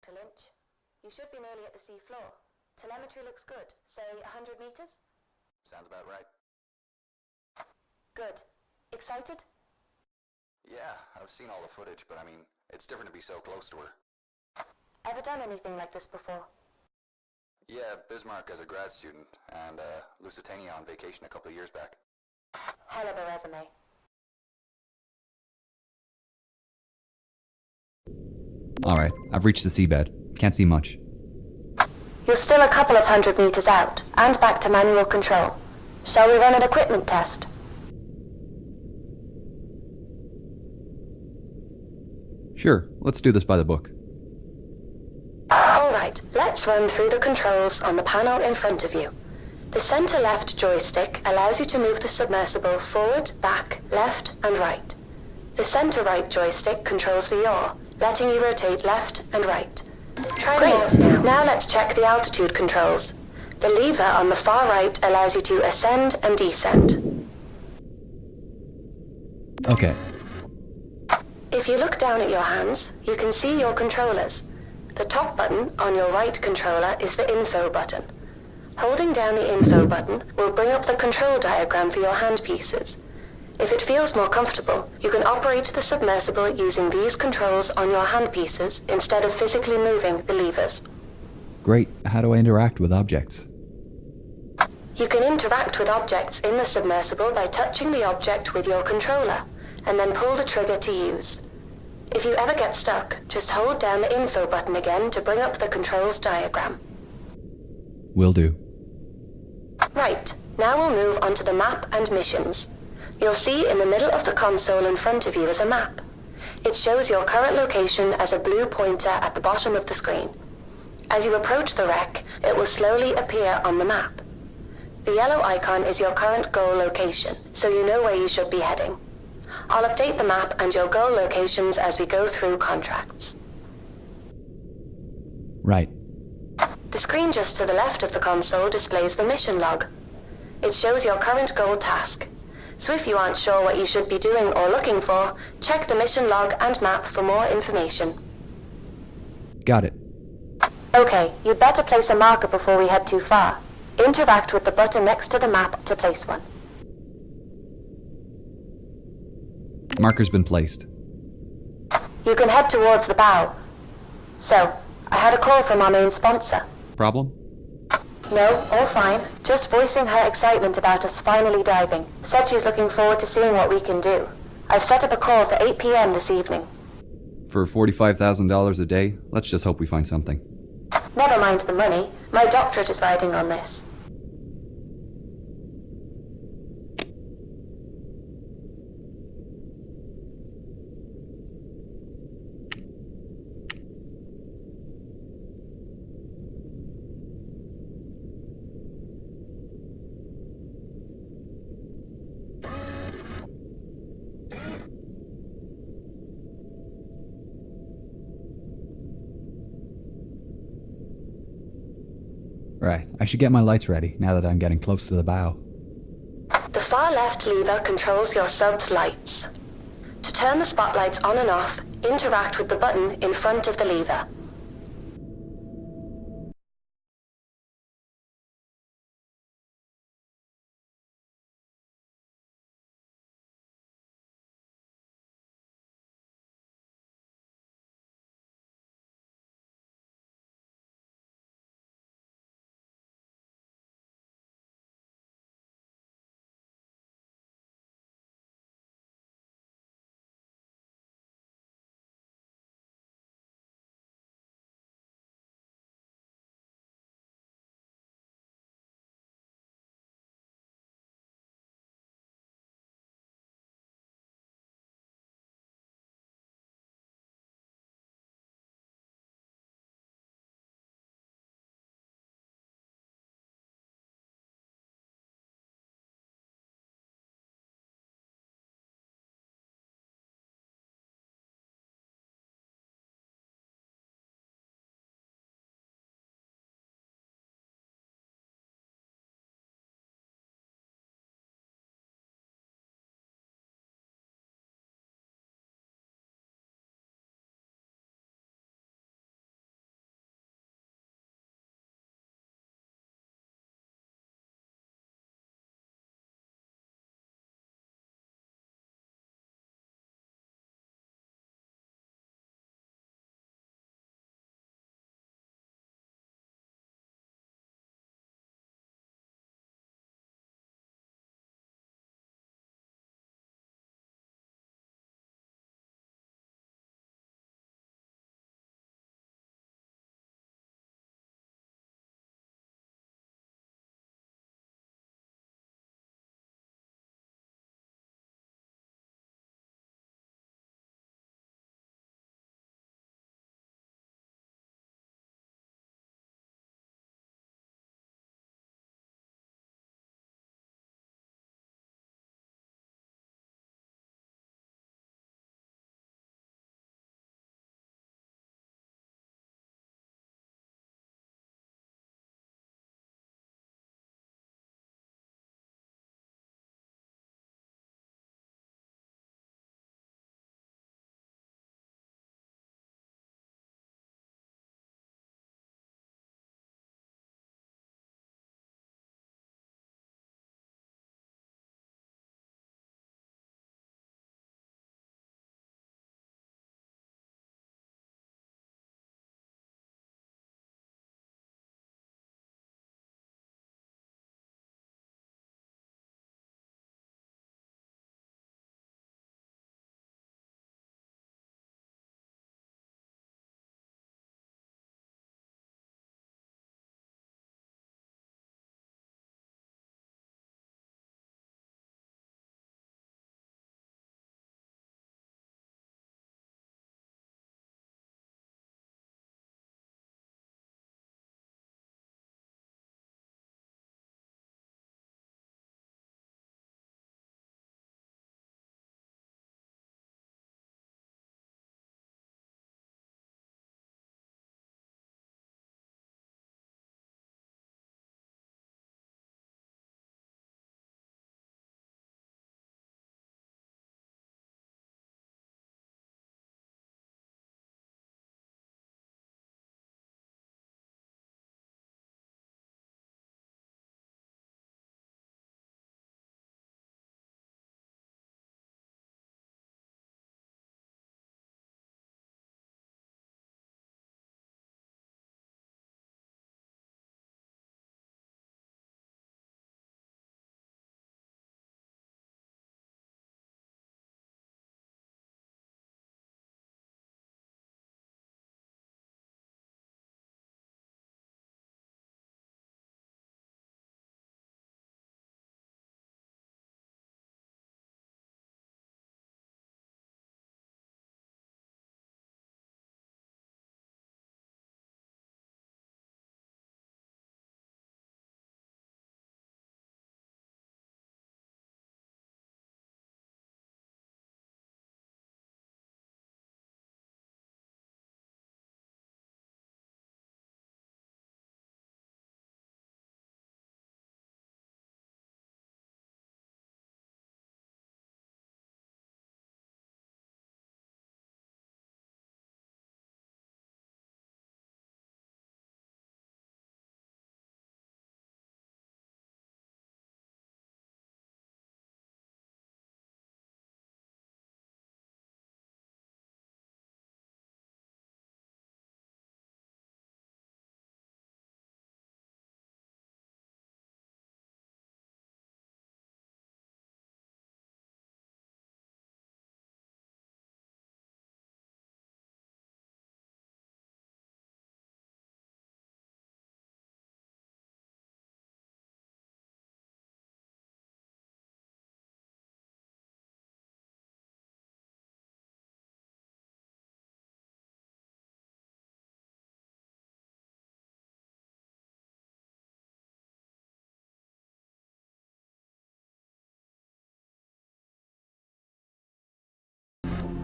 Dr. Lynch. You should be nearly at the sea floor. Telemetry looks good. Say 100 meters? Sounds about right. Good. Excited? Yeah, I've seen all the footage, but I mean, it's different to be so close to her. Ever done anything like this before? Yeah, Bismarck as a grad student, and Lusitania on vacation a couple of years back. Hell of a resume. Alright, I've reached the seabed. Can't see much. You're still a couple of 100 meters out, and back to manual control. Shall we run an equipment test? Sure, let's do this by the book. Alright, let's run through the controls on the panel in front of you. The center left joystick allows you to move the submersible forward, back, left, and right. The center right joystick controls the yaw, letting you rotate left and right. Great! Now let's check the altitude controls. The lever on the far right allows you to ascend and descend. Okay, If you look down at your hands, you can see your controllers. The top button on your right controller is the info button. Holding down the info button will bring up the control diagram for your handpieces. If it feels more comfortable, you can operate the submersible using these controls on your handpieces instead of physically moving the levers. great. How do I interact with objects? You can interact with objects in the submersible by touching the object with your controller, and then pull the trigger to use. If you ever get stuck, just hold down the info button again to bring up the controls diagram. Will do. Right, now we'll move on to the map and missions. You'll see in the middle of the console in front of you is a map. It shows your current location as a blue pointer at the bottom of the screen. As you approach the wreck, it will slowly appear on the map. The yellow icon is your current goal location, so you know where you should be heading. I'll update the map and your goal locations as we go through contracts. Right. The screen just to the left of the console displays the mission log. It shows your current goal task. So if you aren't sure what you should be doing or looking for, check the mission log and map for more information. Got it. Okay, you'd better place a marker before we head too far. Interact with the button next to the map to place one. Marker's been placed. You can head towards the bow. So, I had a call from our main sponsor. Problem? No, all fine. Just voicing her excitement about us finally diving. Said she's looking forward to seeing what we can do. I've set up a call for 8 p.m. this evening. For $45,000 a day, let's just hope we find something. Never mind the money. My doctorate is riding on this. Right, I should get my lights ready now that I'm getting close to the bow. The far left lever controls your sub's lights. To turn the spotlights on and off, interact with the button in front of the lever.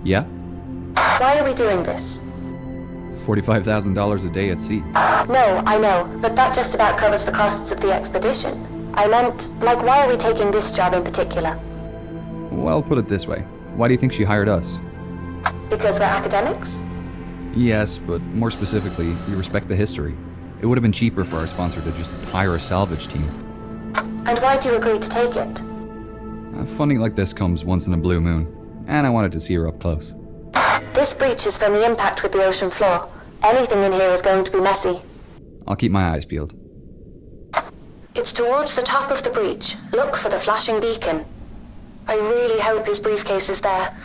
Yeah? Why are we doing this? $45,000 a day at sea. No, I know, but that just about covers the costs of the expedition. I meant, like, why are we taking this job in particular? Well, put it this way. Why do you think she hired us? Because we're academics? Yes, but more specifically, we respect the history. It would have been cheaper for our sponsor to just hire a salvage team. And why'd you agree to take it? Funding like this comes once in a blue moon, and I wanted to see her up close. This breach is from the impact with the ocean floor. Anything in here is going to be messy. I'll keep my eyes peeled. It's towards the top of the breach. Look for the flashing beacon. I really hope his briefcase is there.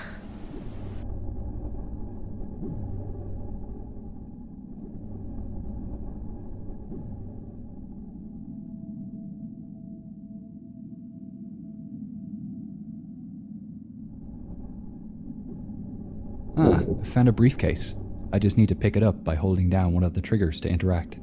I found a briefcase. I just need to pick it up by holding down one of the triggers to interact.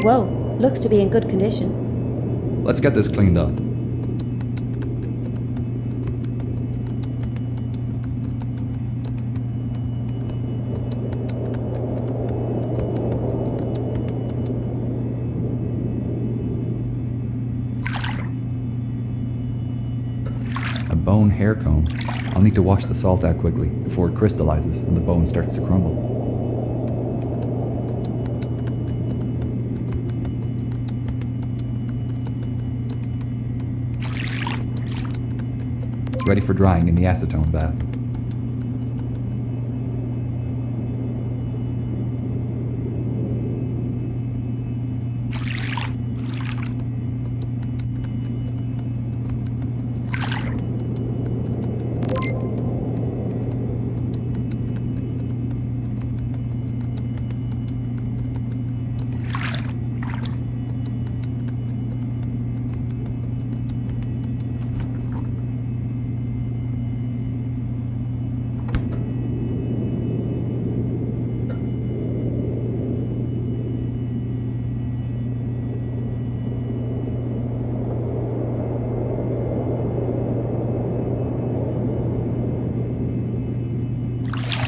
Whoa, looks to be in good condition. Let's get this cleaned up. A bone hair comb. I'll need to wash the salt out quickly before it crystallizes and the bone starts to crumble. It's ready for drying in the acetone bath.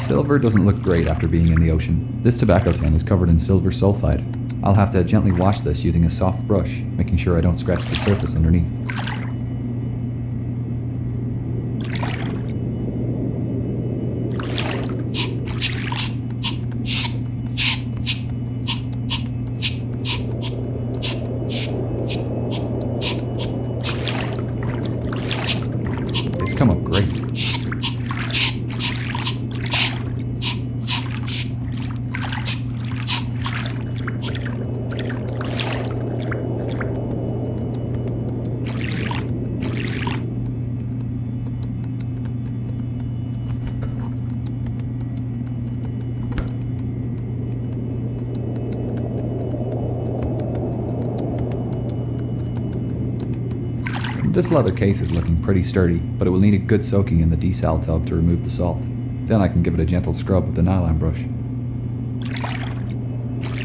Silver doesn't look great after being in the ocean. This tobacco tin is covered in silver sulfide. I'll have to gently wash this using a soft brush, making sure I don't scratch the surface underneath. It's come up great. This leather case is looking pretty sturdy, but it will need a good soaking in the desal tub to remove the salt. Then I can give it a gentle scrub with the nylon brush.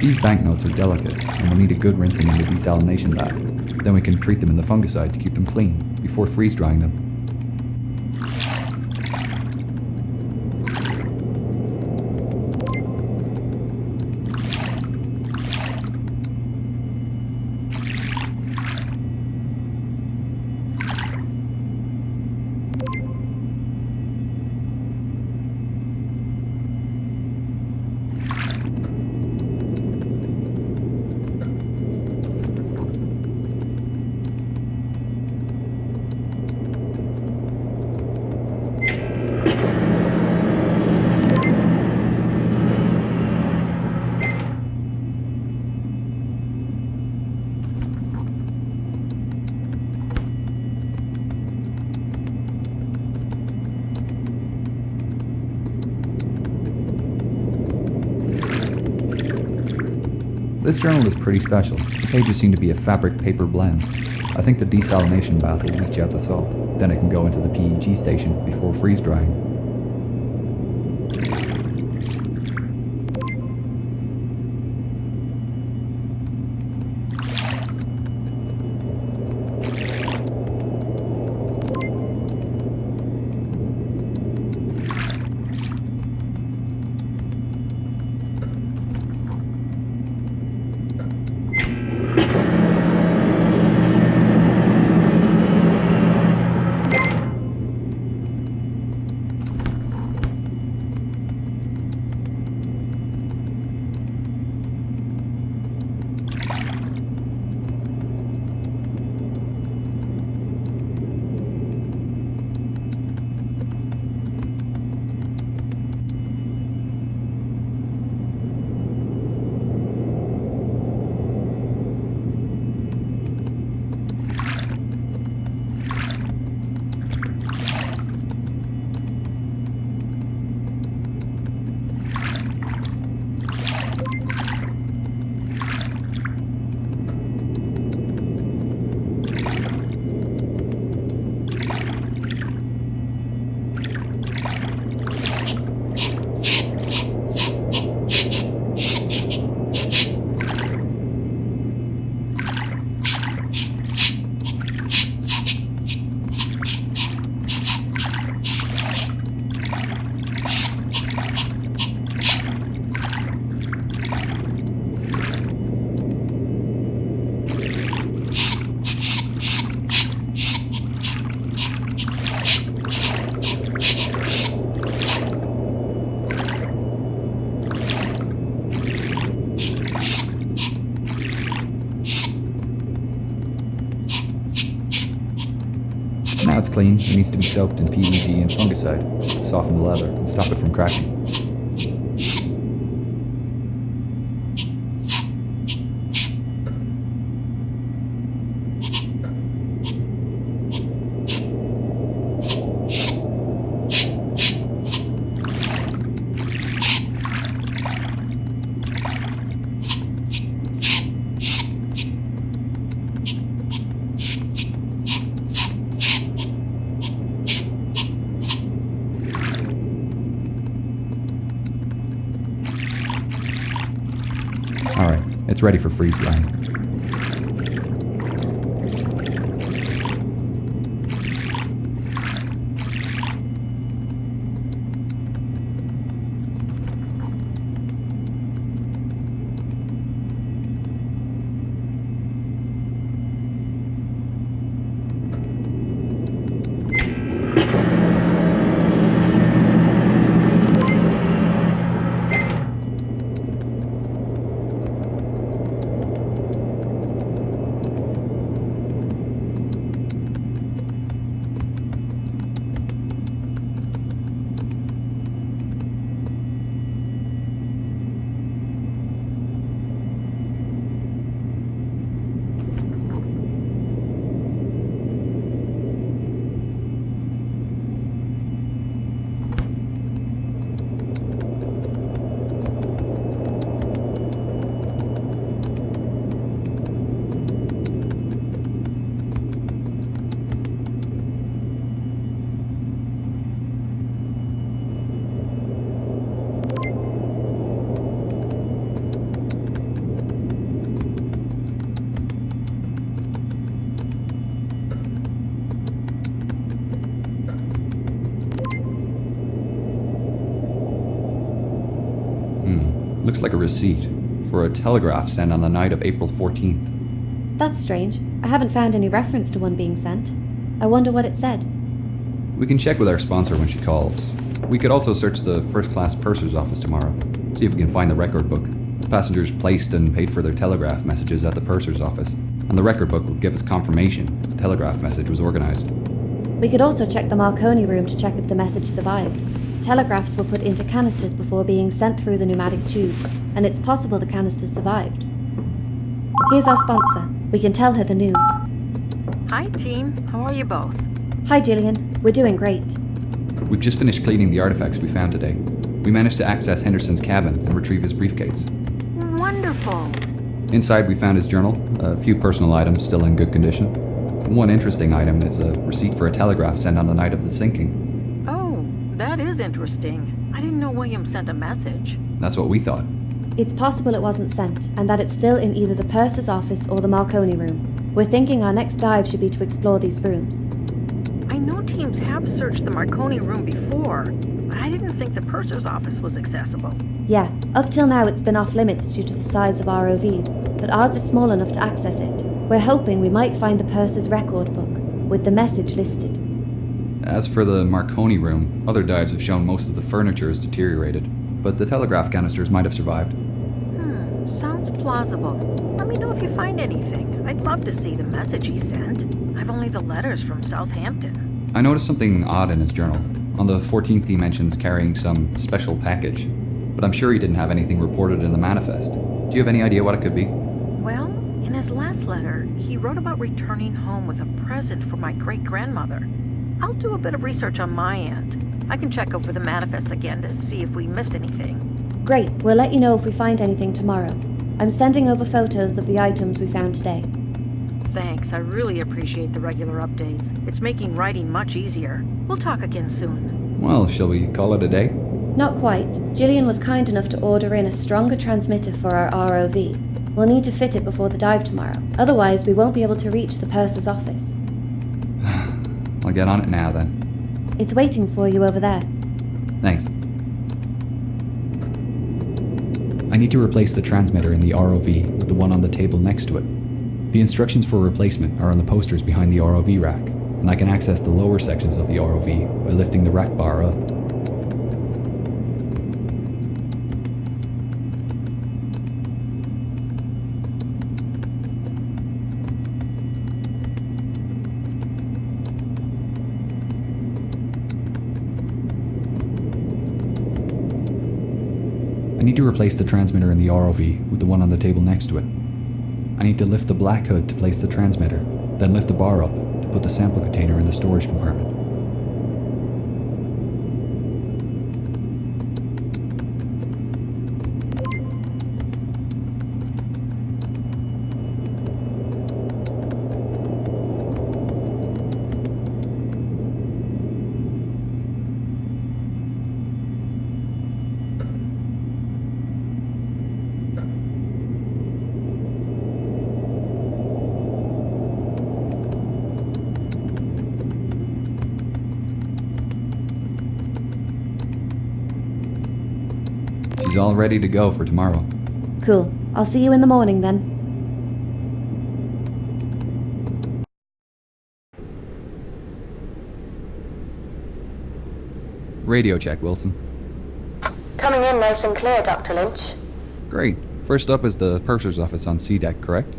These banknotes are delicate and will need a good rinsing in the desalination bath. Then we can treat them in the fungicide to keep them clean before freeze drying them. This journal is pretty special. The pages seem to be a fabric paper blend. I think the desalination bath will leach out the salt. Then it can go into the PEG station before freeze drying. clean, it needs to be soaked in PEG and fungicide to soften the leather and stop it from cracking. Alright, it's ready for freeze drying. Looks like a receipt for a telegraph sent on the night of April 14th. That's strange. I haven't found any reference to one being sent. I wonder what it said. We can check with our sponsor when she calls. We could also search the first-class purser's office tomorrow, see if we can find the record book. The passengers placed and paid for their telegraph messages at the purser's office, and the record book would give us confirmation if the telegraph message was organized. We could also check the Marconi room to check if the message survived. Telegraphs were put into canisters before being sent through the pneumatic tubes, and it's possible the canisters survived. Here's our sponsor. We can tell her the news. Hi, team. How are you both? Hi, Gillian. We're doing great. We've just finished cleaning the artifacts we found today. We managed to access Henderson's cabin and retrieve his briefcase. Wonderful. Inside we found his journal, a few personal items still in good condition. One interesting item is a receipt for a telegraph sent on the night of the sinking. Oh, that is interesting. I didn't know William sent a message. That's what we thought. It's possible it wasn't sent, and that it's still in either the purser's office or the Marconi room. We're thinking our next dive should be to explore these rooms. I know teams have searched the Marconi room before, but I didn't think the purser's office was accessible. Yeah, up till now it's been off limits due to the size of ROVs, but ours is small enough to access it. We're hoping we might find the purser's record book, with the message listed. As for the Marconi room, other dives have shown most of the furniture is deteriorated, but the telegraph canisters might have survived. Sounds plausible. Let me know if you find anything. I'd love to see the message he sent. I've only the letters from Southampton. I noticed something odd in his journal. On the 14th he mentions carrying some special package, but I'm sure he didn't have anything reported in the manifest. Do you have any idea what it could be? Well, in his last letter, he wrote about returning home with a present for my great-grandmother. I'll do a bit of research on my end. I can check over the manifest again to see if we missed anything. Great, we'll let you know if we find anything tomorrow. I'm sending over photos of the items we found today. Thanks, I really appreciate the regular updates. It's making writing much easier. We'll talk again soon. Well, shall we call it a day? Not quite. Gillian was kind enough to order in a stronger transmitter for our ROV. We'll need to fit it before the dive tomorrow. Otherwise, we won't be able to reach the purser's office. I'll get on it now then. It's waiting for you over there. Thanks. I need to replace the transmitter in the ROV with the one on the table next to it. The instructions for replacement are on the posters behind the ROV rack, and I can access the lower sections of the ROV by lifting the rack bar up. I need to replace the transmitter in the ROV with the one on the table next to it. I need to lift the black hood to place the transmitter, then lift the bar up to put the sample container in the storage compartment. She's all ready to go for tomorrow. Cool. I'll see you in the morning then. Radio check, Wilson. Coming in nice and clear, Dr. Lynch. Great. First up is the purser's office on C deck, correct?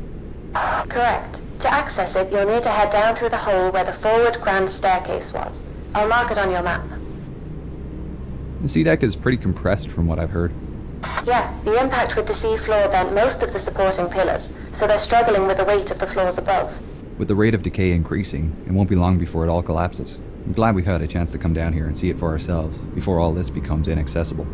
Correct. To access it, you'll need to head down through the hole where the forward grand staircase was. I'll mark it on your map. The C deck is pretty compressed from what I've heard. Yeah, the impact with the sea floor bent most of the supporting pillars, so they're struggling with the weight of the floors above. With the rate of decay increasing, it won't be long before it all collapses. I'm glad we've had a chance to come down here and see it for ourselves before all this becomes inaccessible.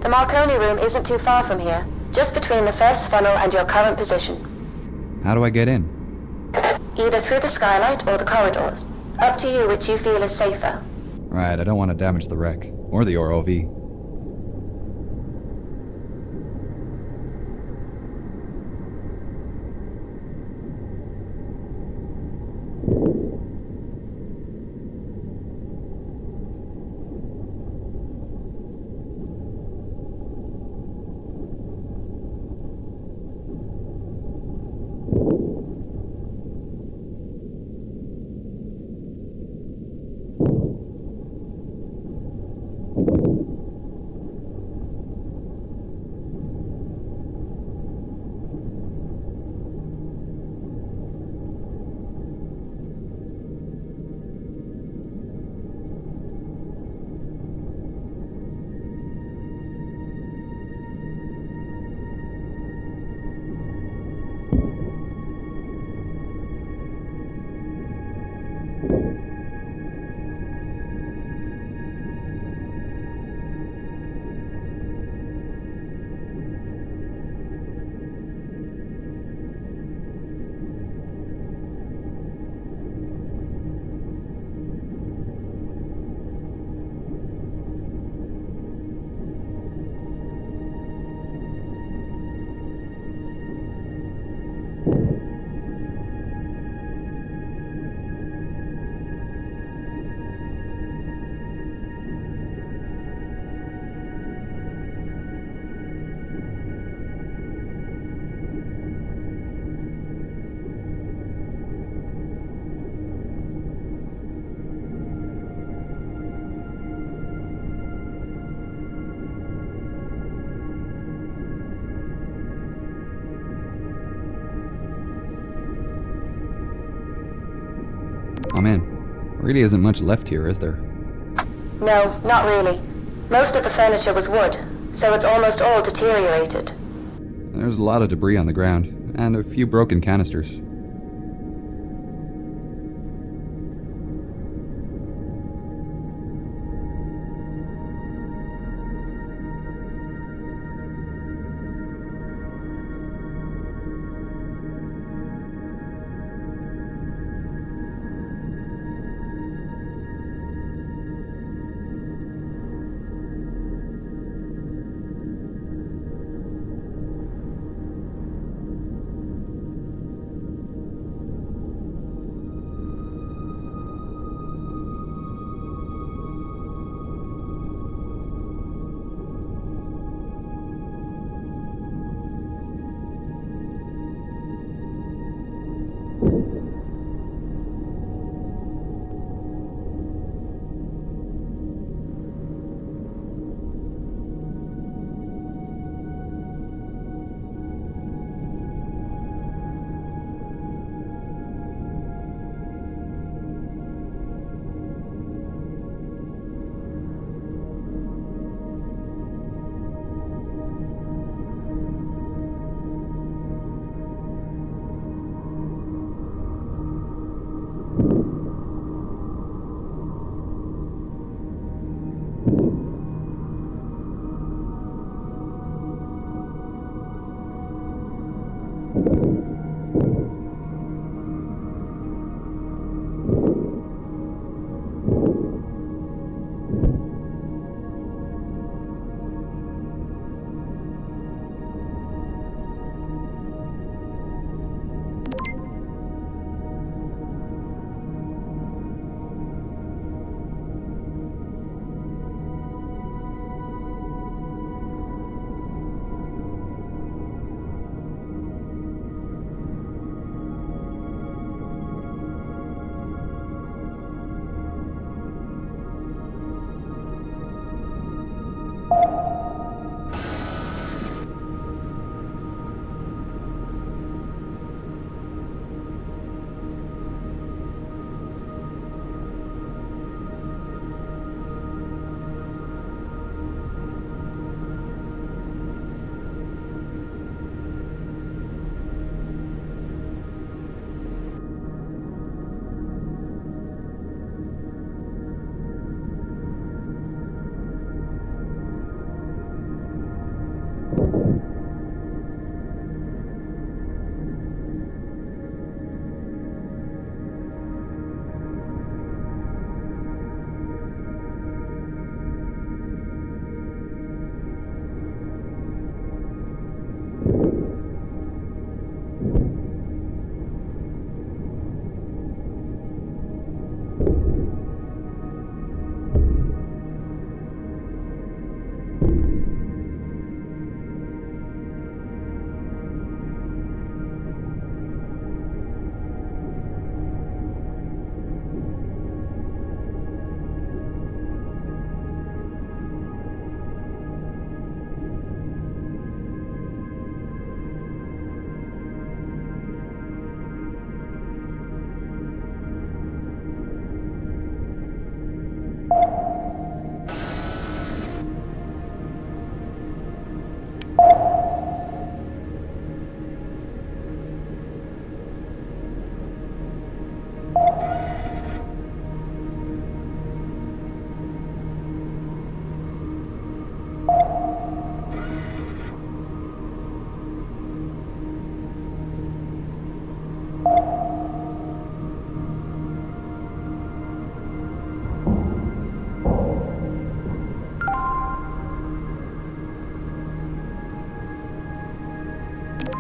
The Marconi room isn't too far from here, just between the first funnel and your current position. How do I get in? Either through the skylight or the corridors. Up to you which you feel is safer. Right, I don't want to damage the wreck. Or the ROV. Oh man, there really isn't much left here, is there? No, not really. Most of the furniture was wood, so it's almost all deteriorated. There's a lot of debris on the ground, and a few broken canisters.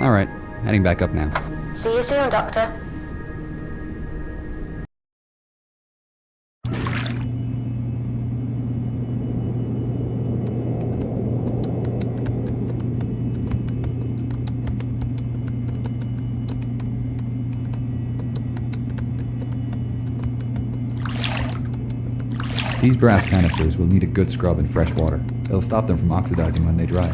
Alright, heading back up now. See you soon, Doctor. These brass canisters will need a good scrub in fresh water. It'll stop them from oxidizing when they dry.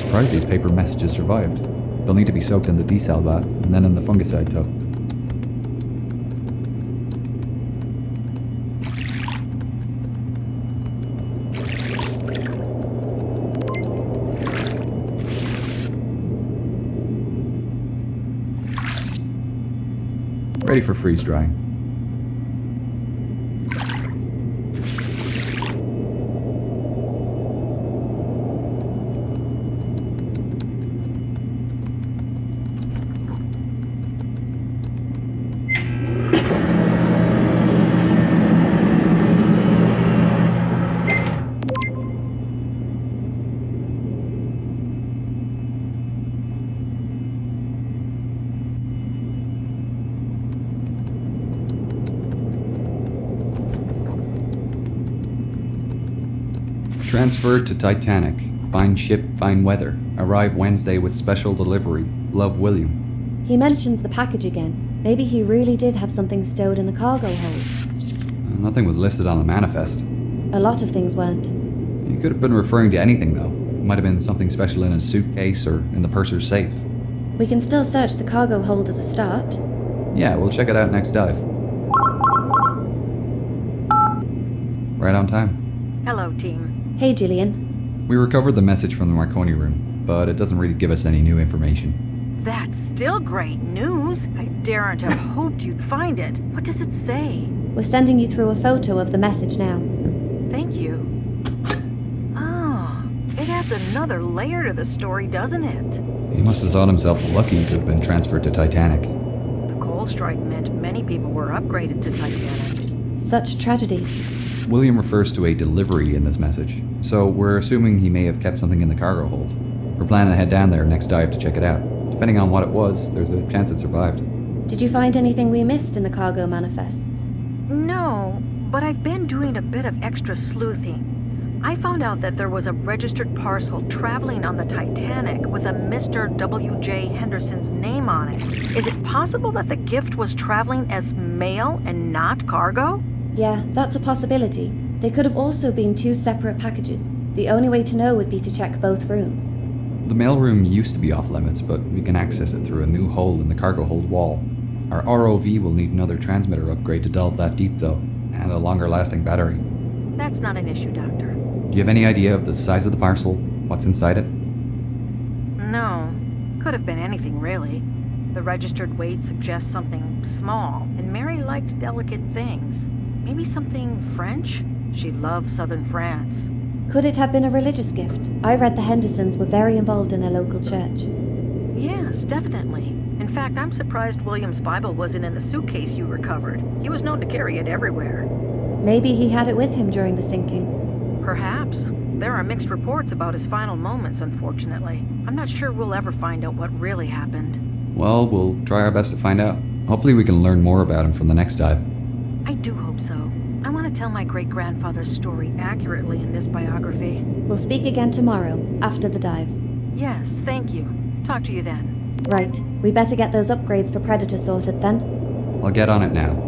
Surprised these paper messages survived. They'll need to be soaked in the desal bath and then in the fungicide tub. Ready for freeze drying. Transferred to Titanic. Fine ship, fine weather. Arrive Wednesday with special delivery. Love, William. He mentions the package again. Maybe he really did have something stowed in the cargo hold. Nothing was listed on the manifest. A lot of things weren't. He could have been referring to anything, though. It might have been something special in his suitcase or in the purser's safe. We can still search the cargo hold as a start. Yeah, we'll check it out next dive. Right on time. Hello, team. Hey, Gillian. We recovered the message from the Marconi room, but it doesn't really give us any new information. That's still great news. I daren't have hoped you'd find it. What does it say? We're sending you through a photo of the message now. Thank you. Oh, it adds another layer to the story, doesn't it? He must have thought himself lucky to have been transferred to Titanic. The coal strike meant many people were upgraded to Titanic. Such tragedy. William refers to a delivery in this message, so we're assuming he may have kept something in the cargo hold. We're planning to head down there next dive to check it out. Depending on what it was, there's a chance it survived. Did you find anything we missed in the cargo manifests? No, but I've been doing a bit of extra sleuthing. I found out that there was a registered parcel traveling on the Titanic with a Mr. W.J. Henderson's name on it. Is it possible that the gift was traveling as mail and not cargo? Yeah, that's a possibility. They could have also been two separate packages. The only way to know would be to check both rooms. The mailroom used to be off limits, but we can access it through a new hole in the cargo hold wall. Our ROV will need another transmitter upgrade to delve that deep, though, and a longer lasting battery. That's not an issue, Doctor. Do you have any idea of the size of the parcel? What's inside it? No. Could have been anything, really. The registered weight suggests something small, and Mary liked delicate things. Maybe something French? She loved southern France. Could it have been a religious gift? I read the Hendersons were very involved in their local church. Yes, definitely. In fact, I'm surprised William's Bible wasn't in the suitcase you recovered. He was known to carry it everywhere. Maybe he had it with him during the sinking. Perhaps. There are mixed reports about his final moments, unfortunately. I'm not sure we'll ever find out what really happened. Well, we'll try our best to find out. Hopefully we can learn more about him from the next dive. I do hope so. I want to tell my great-grandfather's story accurately in this biography. We'll speak again tomorrow, after the dive. Yes, thank you. Talk to you then. Right, we better get those upgrades for Predator sorted then. I'll get on it now.